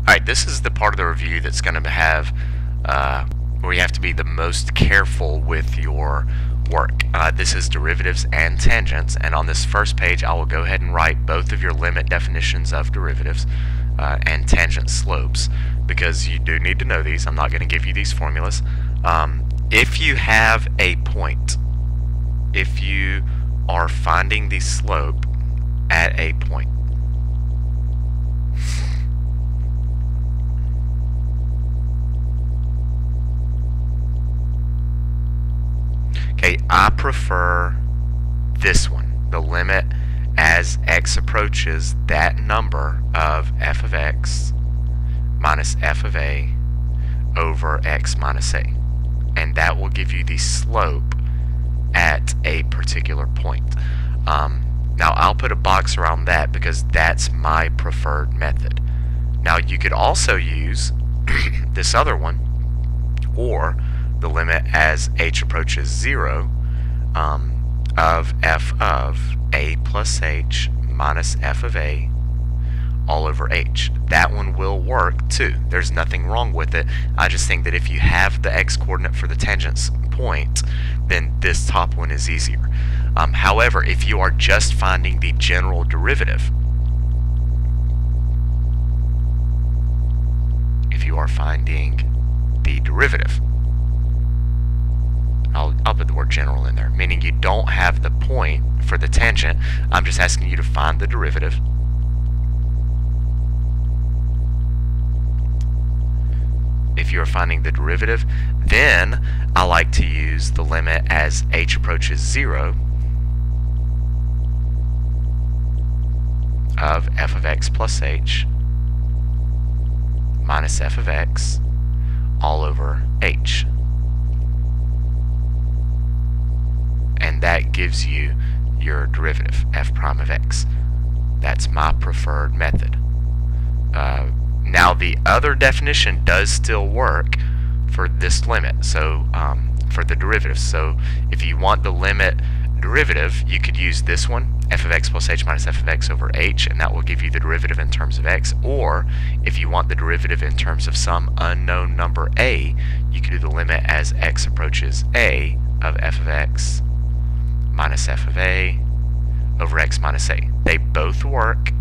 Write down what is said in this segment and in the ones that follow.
Alright, this is the part of the review that's going to have where you have to be the most careful with your work. This is derivatives and tangents, and on this first page I will go ahead and write both of your limit definitions of derivatives and tangent slopes, because you do need to know these. I'm not going to give you these formulas. If you have a point, if you are finding the slope at a point, okay, I prefer this one, the limit as x approaches that number of f of x minus f of a over x minus a, and that will give you the slope at a particular point. Now I'll put a box around that because that's my preferred method. Now you could also use this other one, or the limit as h approaches 0 of f of a plus h minus f of a all over h. That one will work too. There's nothing wrong with it. I just think that if you have the x coordinate for the tangent point, then this top one is easier. However, if you are just finding the general derivative, I'll put the word general in there, meaning you don't have the point for the tangent. I'm just asking you to find the derivative. If you're finding the derivative, then I like to use the limit as h approaches 0 of f of x plus h minus f of x all over h. And that gives you your derivative, f prime of x. That's my preferred method. Now the other definition does still work for this limit, so for the derivative. So if you want the limit derivative, you could use this one, f of x plus h minus f of x over h, and that will give you the derivative in terms of x. Or if you want the derivative in terms of some unknown number a, you could do the limit as x approaches a of f of x minus f of a over x minus a. They both work,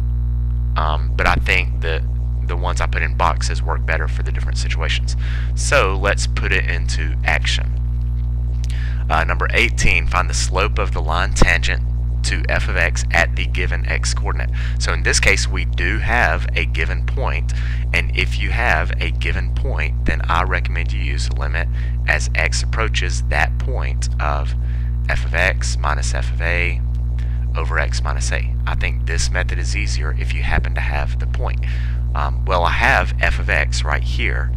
but I think that the ones I put in boxes work better for the different situations. So let's put it into action. Number 18, find the slope of the line tangent to f of x at the given x coordinate. So in this case we do have a given point, and if you have a given point, then I recommend you use the limit as x approaches that point of f of x minus f of a over x minus a. I think this method is easier if you happen to have the point. Well, I have f of x right here.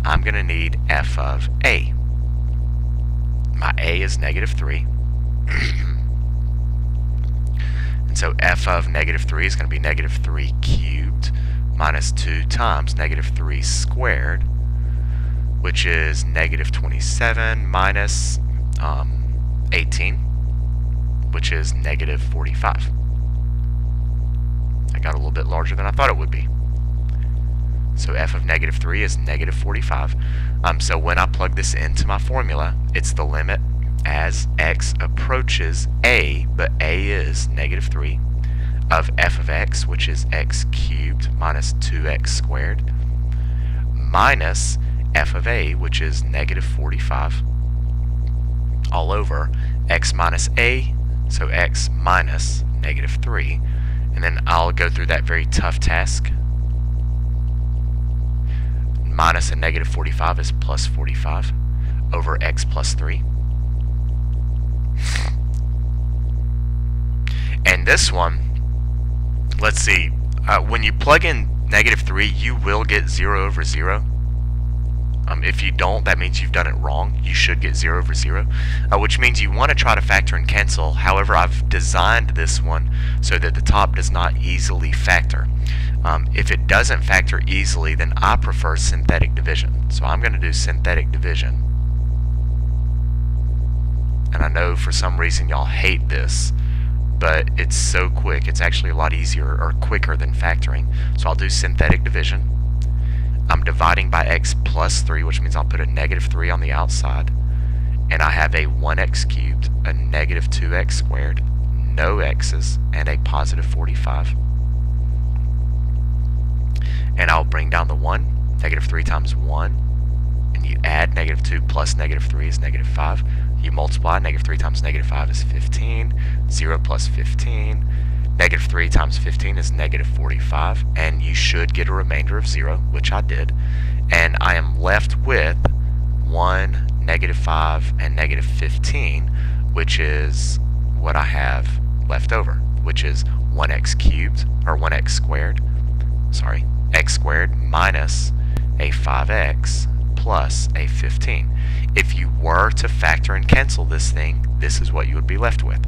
I'm going to need f of a. My a is -3. And so f of -3 is going to be -3 cubed minus 2 times -3 squared, which is -27 minus 18, which is -45. I got a little bit larger than I thought it would be. So f of -3 is -45. So when I plug this into my formula, it's the limit as x approaches a, but a is -3, of f of x, which is x cubed minus 2x squared, minus f of a, which is -45, all over x minus a, so x minus -3. And then I'll go through that very tough task. Minus a -45 is plus 45 over x plus 3. And this one, let's see, when you plug in -3, you will get 0 over 0. If you don't, that means you've done it wrong. You should get 0 over 0, which means you want to try to factor and cancel. However, I've designed this one so that the top does not easily factor. If it doesn't factor easily, then I prefer synthetic division. So I'm going to do synthetic division. And I know for some reason y'all hate this, but it's so quick. It's actually a lot easier or quicker than factoring. So I'll do synthetic division. I'm dividing by x plus 3, which means I'll put a negative 3 on the outside. And I have a 1x cubed, a negative 2x squared, no x's, and a positive 45. And I'll bring down the 1. Negative 3 times 1. And you add negative 2 plus negative 3 is negative 5. You multiply. Negative 3 times negative 5 is 15. 0 plus 15. Negative 3 times 15 is negative 45. And you should get a remainder of 0, which I did. And I am left with 1, negative 5, and negative 15, which is what I have left over, which is 1x cubed, or 1x squared, sorry, x squared minus a 5x plus a 15. If you were to factor and cancel this thing, this is what you would be left with.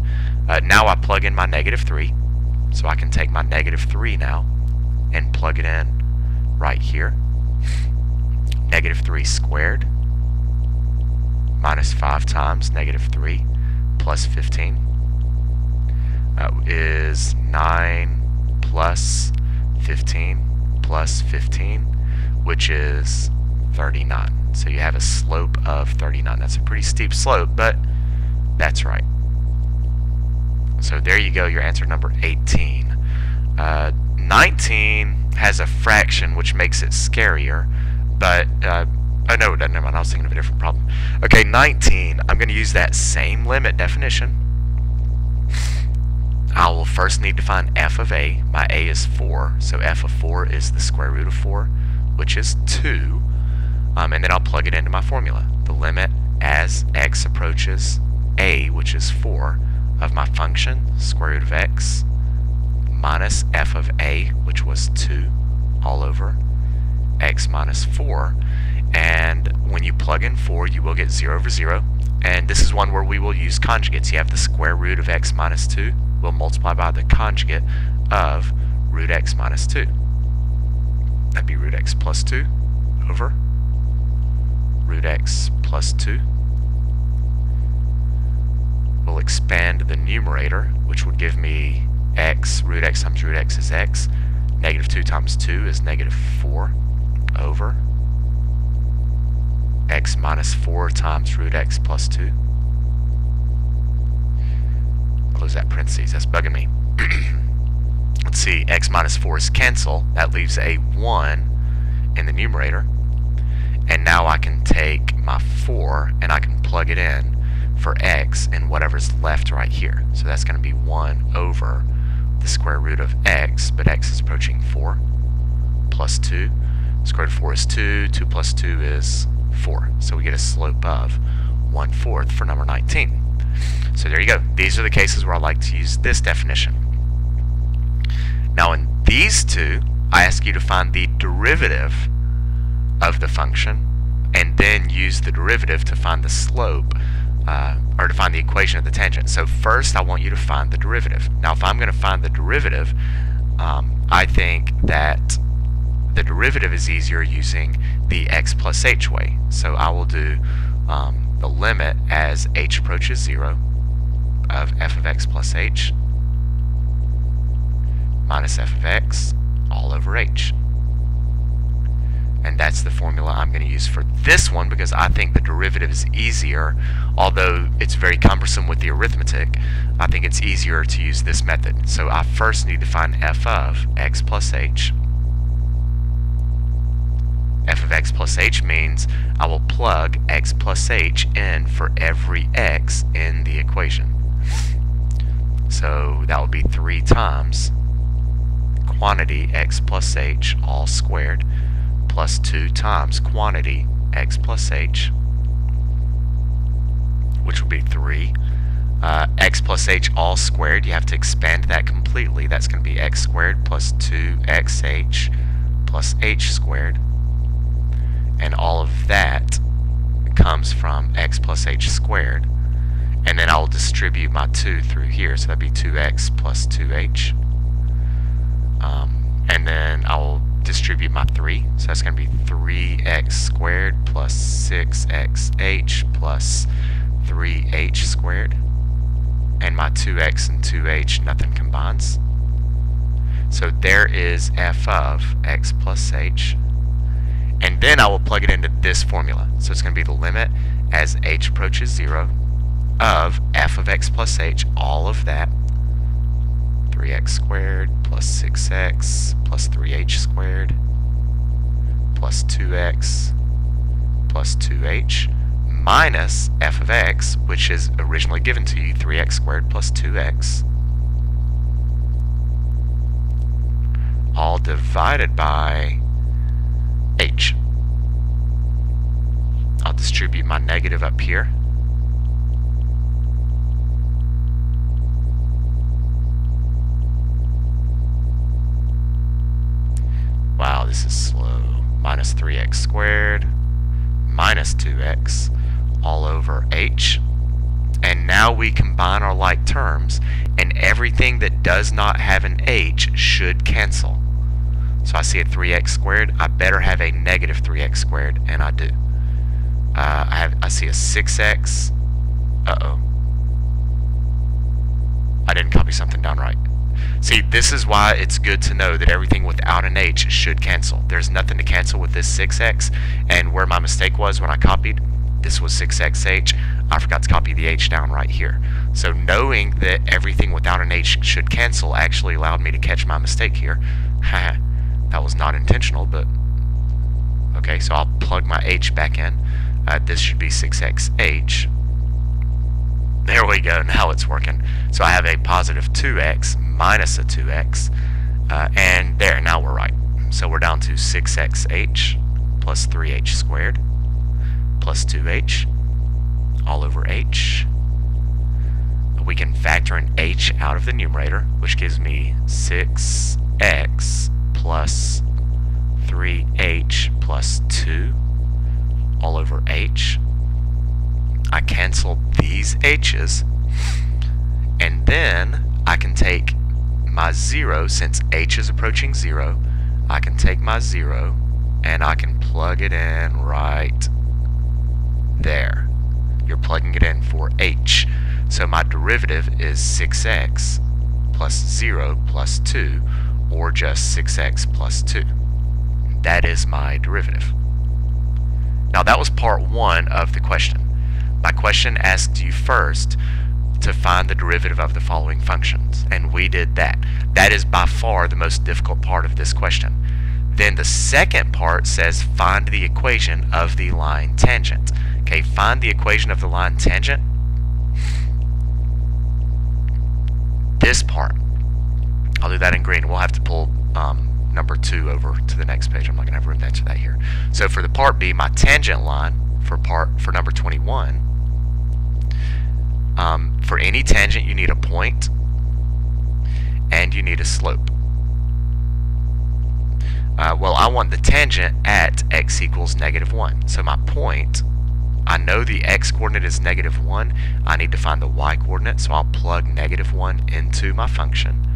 Now I plug in my negative 3, so I can take my negative 3 now and plug it in right here. Negative 3 squared minus 5 times negative 3 plus 15 is 9 plus 15 plus 15, which is 39. So you have a slope of 39. That's a pretty steep slope, but that's right. So there you go, your answer number 18. 19 has a fraction, which makes it scarier, but oh no, it doesn't. Never mind. I was thinking of a different problem. Okay, 19. I'm going to use that same limit definition. I will first need to find f of a. My a is 4, so f of 4 is the square root of 4, which is 2. And then I'll plug it into my formula. The limit as x approaches a, which is 4, of my function, square root of x, minus f of a, which was 2, all over x minus 4. And when you plug in 4, you will get 0 over 0. And this is one where we will use conjugates. You have the square root of x minus 2. We'll multiply by the conjugate of root x minus 2. That'd be root x plus 2 over root x plus 2. We'll expand the numerator, which would give me x. Root x times root x is x. Negative 2 times 2 is negative 4 over x minus 4 times root x plus 2. Close that parentheses, that's bugging me. Let's see, x minus 4's cancel. That leaves a 1 in the numerator. And now I can take my 4 and I can plug it in for x in whatever's left right here. So that's going to be 1 over the square root of x, but x is approaching 4, plus 2. Square root of 4 is 2. 2 plus 2 is 4. So we get a slope of 1/4 for number 19. So there you go. These are the cases where I like to use this definition. Now in these two, I ask you to find the derivative of the function and then use the derivative to find the slope, or to find the equation of the tangent. So first I want you to find the derivative. Now if I'm going to find the derivative, I think that the derivative is easier using the x plus h way. So I will do the limit as h approaches 0 of f of x plus h minus f of x all over h. And that's the formula I'm going to use for this one because I think the derivative is easier. Although it's very cumbersome with the arithmetic, I think it's easier to use this method. So I first need to find f of x plus h. F of x plus h means I will plug x plus h in for every x in the equation. So that will be 3 times quantity x plus h all squared plus 2 times quantity x plus h, which will be 3. X plus h all squared, you have to expand that completely. That's going to be x squared plus 2xh plus h squared. And all of that comes from x plus h squared. And then I'll distribute my 2 through here, so that'd be 2x plus 2h. And then I'll distribute my 3, so that's going to be 3x squared plus 6xh plus 3h squared. And my 2x and 2h, nothing combines. So there is f of x plus h. And then I will plug it into this formula. So it's going to be the limit as h approaches 0 of f of x plus h, all of that, 3x squared plus 6x plus 3h squared plus 2x plus 2h minus f of x, which is originally given to you, 3x squared plus 2x, all divided by h. I'll distribute my negative up here. Wow, this is slow. Minus 3x squared minus 2x all over h. And now we combine our like terms, and everything that does not have an h should cancel. So I see a 3x squared. I better have a negative 3x squared, and I do. I see a 6x. Uh-oh. I didn't copy something down right. See, this is why it's good to know that everything without an h should cancel. There's nothing to cancel with this 6x, and where my mistake was when I copied, this was 6xh. I forgot to copy the h down right here. So knowing that everything without an h should cancel actually allowed me to catch my mistake here. That was not intentional, but okay, so I'll plug my h back in. This should be 6xh. There we go, now it's working. So I have a positive 2x minus a 2x, and there, now we're right. So we're down to 6xh plus 3h squared plus 2h all over h. We can factor an h out of the numerator, which gives me 6x plus 3h plus 2 all over h. I cancel these h's, and then I can take my 0, since h is approaching 0, I can take my 0 and I can plug it in right there. You're plugging it in for h. So my derivative is 6x plus 0 plus 2, or just 6x plus 2. That is my derivative. Now that was part 1 of the question. My question asked you first to find the derivative of the following functions, and we did that. That is by far the most difficult part of this question. Then the second part says find the equation of the line tangent. Okay, find the equation of the line tangent. This part, I'll do that in green. We'll have to pull number 2 over to the next page. I'm not going to have room to answer that here. So for the part B, my tangent line for number 21, for any tangent you need a point and you need a slope. Well, I want the tangent at x equals -1. So my point, I know the x coordinate is -1. I need to find the y coordinate, so I'll plug -1 into my function,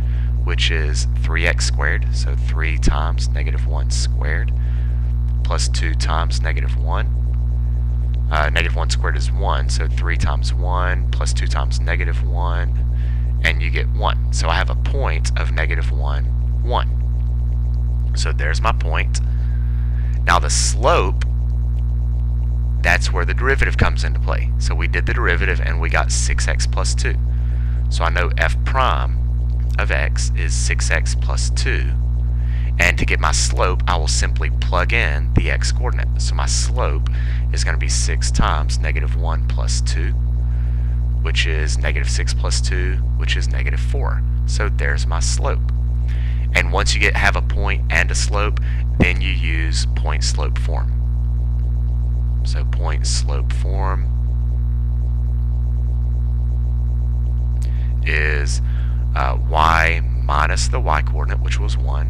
which is 3x squared, so 3 times -1 squared, plus 2 times -1. -1 squared is 1, so 3 times 1 plus 2 times -1, and you get 1. So I have a point of -1, 1. So there's my point. Now the slope, that's where the derivative comes into play. So we did the derivative and we got 6x plus 2. So I know f prime of x is 6x plus 2. And to get my slope, I will simply plug in the x coordinate. So my slope is going to be 6 times -1 plus 2, which is -6 plus 2, which is -4. So there's my slope. And once you have a point and a slope, then you use point-slope form. So point-slope form is y minus the y coordinate, which was 1,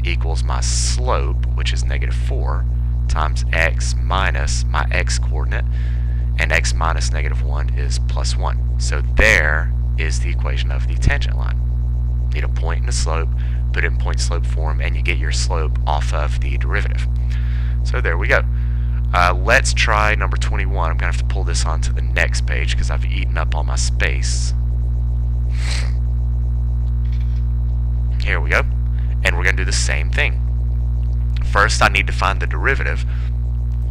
equals my slope, which is -4, times x minus my x coordinate, and x minus -1 is +1. So there is the equation of the tangent line. Need a point and a slope, put it in point-slope form, and you get your slope off of the derivative. So there we go. Let's try number 21. I'm going to have to pull this onto the next page because I've eaten up all my space. Here we go. And we're going to do the same thing. first I need to find the derivative,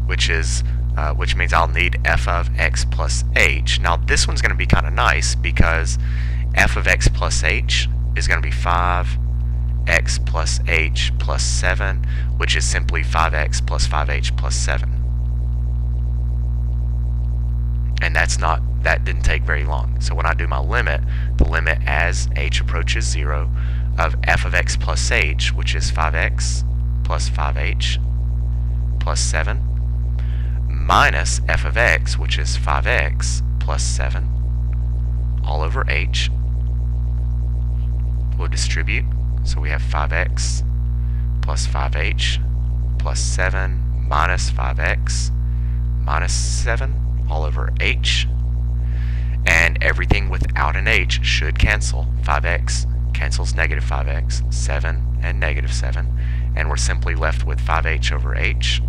which means I'll need f of x plus h. Now this one's going to be kind of nice because f of x plus h is going to be 5x plus h plus 7, which is simply 5x plus 5h plus 7. And that didn't take very long. So when I do my limit, the limit as h approaches 0 of f of x plus h, which is 5x plus 5h plus 7, minus f of x, which is 5x plus 7, all over h, will distribute. So we have 5x plus 5h plus 7 minus 5x minus 7 all over h. And everything without an h should cancel. 5x cancels negative 5x, 7 and negative 7, and we're simply left with 5h over h.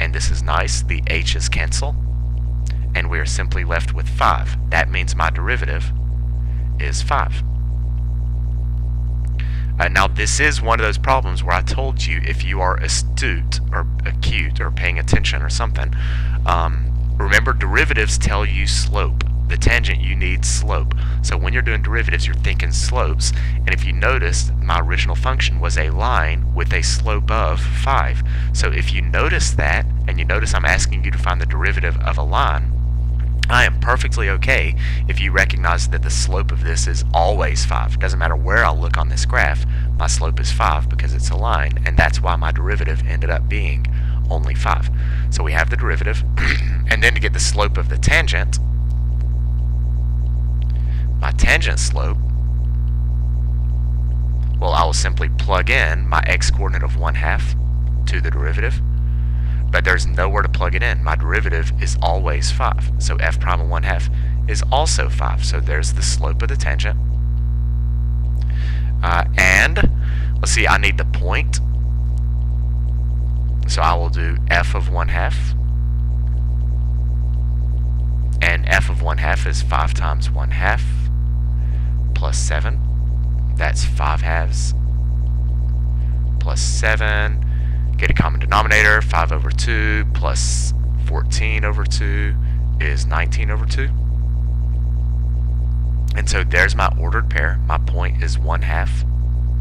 And this is nice, the h's cancel, and we are simply left with 5. That means my derivative is 5. Now this is one of those problems where I told you if you are astute or acute or paying attention or something, remember derivatives tell you slope. The tangent, you need slope. So when you're doing derivatives, you're thinking slopes. And if you noticed, my original function was a line with a slope of 5. So if you notice that, and you notice I'm asking you to find the derivative of a line, I am perfectly okay if you recognize that the slope of this is always 5. It doesn't matter where I look on this graph, my slope is 5 because it's a line, and that's why my derivative ended up being only 5. So we have the derivative, and then to get the slope of the tangent, my tangent slope, well, I will simply plug in my x-coordinate of 1/2 to the derivative, but there's nowhere to plug it in. My derivative is always 5, so f prime of 1/2 is also 5. So there's the slope of the tangent. And let's see, I need the point, so I will do f of 1/2, and f of 1/2 is 5 times 1/2 plus 7. That's 5/2 plus 7. Get a common denominator. 5 over 2 plus 14 over 2 is 19 over 2. And so there's my ordered pair. My point is 1/2.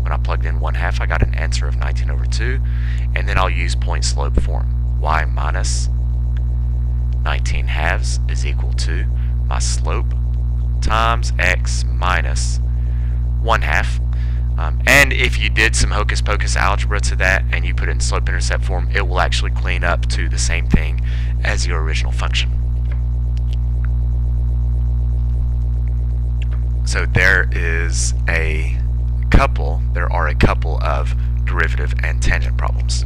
When I plugged in 1/2, I got an answer of 19 over 2. And then I'll use point slope form. Y minus 19/2 is equal to my slope times x minus 1/2. And if you did some hocus pocus algebra to that and you put it in slope intercept form, it will actually clean up to the same thing as your original function. So there are a couple of derivative and tangent problems.